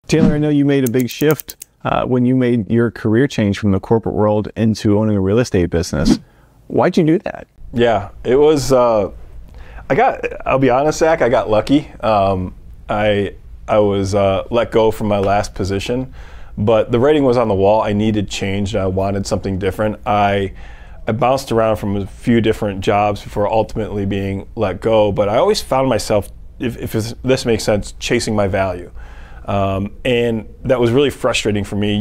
Taylor, I know you made a big shift when you made your career change from the corporate world into owning a real estate business. Why'd you do that? Yeah, it was, I'll be honest, Zach, I got lucky. I was let go from my last position, but the writing was on the wall. I needed change and I wanted something different. I bounced around from a few different jobs before ultimately being let go, but I always found myself, if this makes sense, chasing my value. And that was really frustrating for me.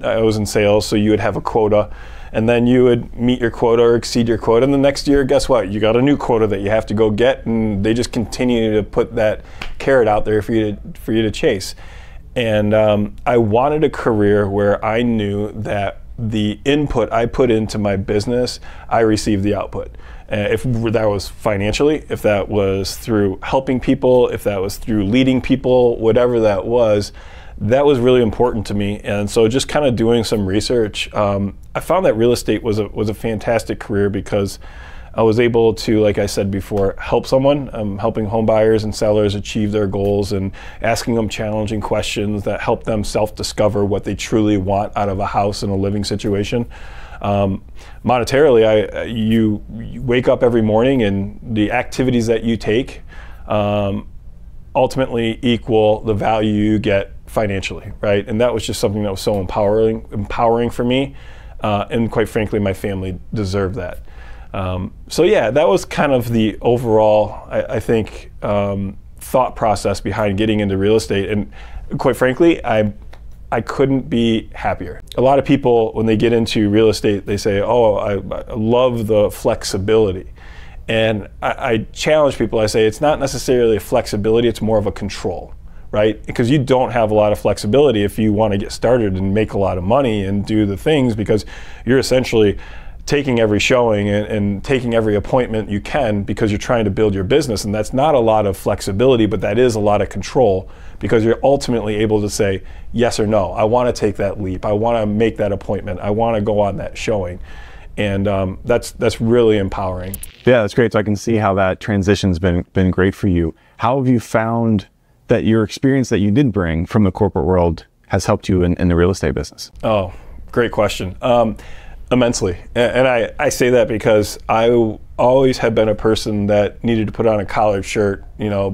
I was in sales, so you would have a quota, and then you would meet your quota or exceed your quota, and the next year, guess what? You got a new quota that you have to go get, and they just continue to put that carrot out there for you to chase. And I wanted a career where I knew that the input I put into my business, I received the output. If that was financially, if that was through helping people, if that was through leading people, whatever that was really important to me. And so just kind of doing some research, I found that real estate was a fantastic career because I was able to, like I said before, help someone, helping home buyers and sellers achieve their goals and asking them challenging questions that help them self-discover what they truly want out of a house and a living situation. Monetarily, you wake up every morning and the activities that you take ultimately equal the value you get financially, right? And that was just something that was so empowering for me, and quite frankly, my family deserved that. So yeah, that was kind of the overall, I think, thought process behind getting into real estate. And quite frankly, I couldn't be happier. A lot of people, when they get into real estate, they say, oh, I love the flexibility. And I challenge people, I say, it's not necessarily a flexibility, it's more of a control, right? Because you don't have a lot of flexibility if you want to get started and make a lot of money and do the things, because you're essentially taking every showing and taking every appointment you can because you're trying to build your business. And that's not a lot of flexibility, but that is a lot of control, because you're ultimately able to say yes or no. I want to take that leap. I want to make that appointment. I want to go on that showing. And that's really empowering. Yeah, that's great. So I can see how that transition's been great for you. How have you found that your experience that you did bring from the corporate world has helped you in the real estate business? Oh, great question. Immensely. And I say that because I always have been a person that needed to put on a collared shirt,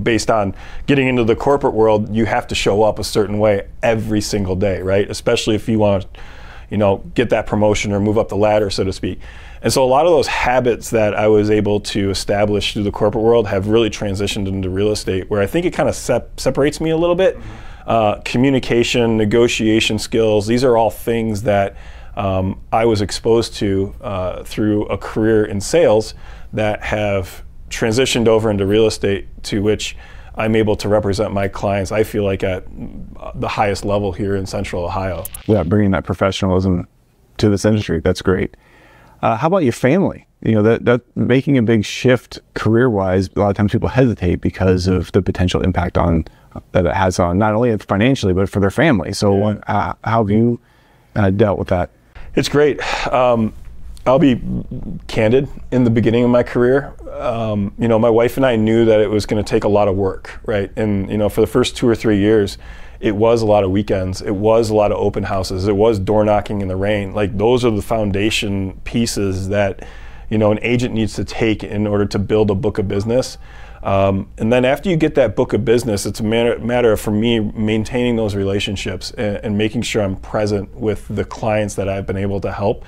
based on getting into the corporate world. You have to show up a certain way every single day, right? Especially if you want to, get that promotion or move up the ladder, so to speak. And so a lot of those habits that I was able to establish through the corporate world have really transitioned into real estate, where I think it kind of separates me a little bit. Communication, negotiation skills, these are all things that I was exposed to through a career in sales that have transitioned over into real estate, to which I'm able to represent my clients, I feel like, at the highest level here in Central Ohio. Yeah, bringing that professionalism to this industry, that's great. How about your family? That making a big shift career-wise, a lot of times people hesitate because of the potential impact that it has on not only financially, but for their family. So how have you dealt with that? It's great. I'll be candid. In the beginning of my career, my wife and I knew that it was going to take a lot of work, right? And for the first 2 or 3 years, it was a lot of weekends. It was a lot of open houses. It was door knocking in the rain. Like, those are the foundation pieces that an agent needs to take in order to build a book of business. And then after you get that book of business, it's a matter of, for me, maintaining those relationships and making sure I'm present with the clients that I've been able to help,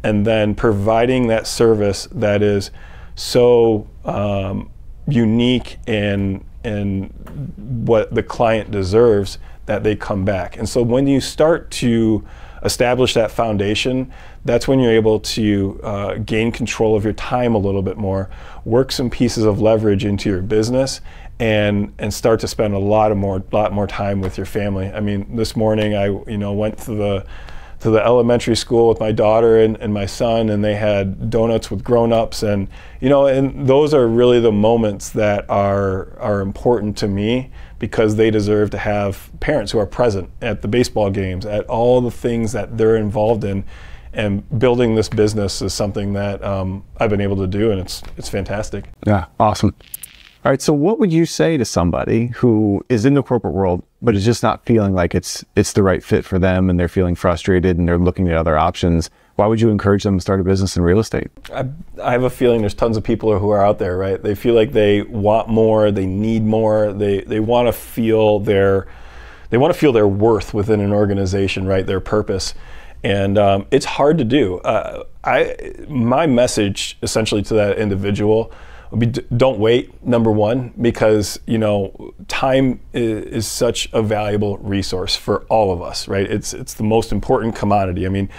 and then providing that service that is so unique and what the client deserves, that they come back. And so when you start to establish that foundation, that's when you're able to gain control of your time a little bit more, work some pieces of leverage into your business, and start to spend a lot more time with your family. I mean, this morning I went to the elementary school with my daughter and my son, and they had donuts with grown-ups, and and those are really the moments that are important to me, because they deserve to have parents who are present at the baseball games, at all the things that they're involved in. And building this business is something that I've been able to do, and it's fantastic. Yeah, awesome. All right. So what would you say to somebody who is in the corporate world, but is just not feeling like it's the right fit for them, and they're feeling frustrated and they're looking at other options? Why would you encourage them to start a business in real estate? I have a feeling there's tons of people who are out there, right? They feel like they want more, they need more, they want to feel their worth within an organization, right? Their purpose. And it's hard to do. My message essentially to that individual would be, don't wait, number one, because time is such a valuable resource for all of us, right? It's the most important commodity. I mean,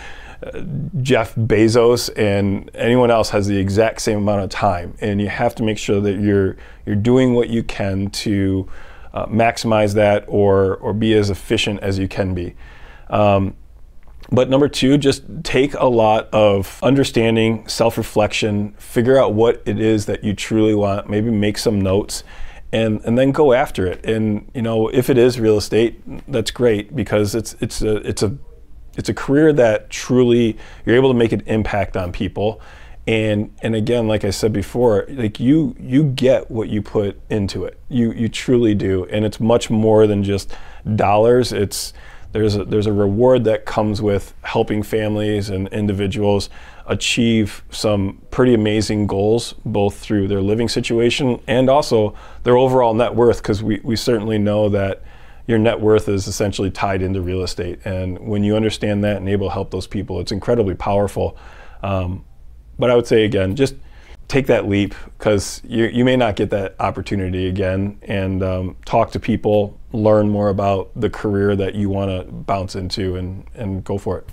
Jeff Bezos and anyone else has the exact same amount of time, and you have to make sure that you're doing what you can to maximize that or be as efficient as you can be. But number two, just take a lot of understanding, self-reflection, figure out what it is that you truly want, maybe make some notes, and then go after it. And if it is real estate, that's great, because it's a career that truly you're able to make an impact on people. And again, like I said before, like you get what you put into it. You truly do. And it's much more than just dollars. There's a reward that comes with helping families and individuals achieve some pretty amazing goals, both through their living situation and also their overall net worth, because we certainly know that your net worth is essentially tied into real estate. And when you understand that and able to help those people, it's incredibly powerful. But I would say, again, just take that leap, because you may not get that opportunity again, and talk to people, learn more about the career that you want to bounce into, and go for it.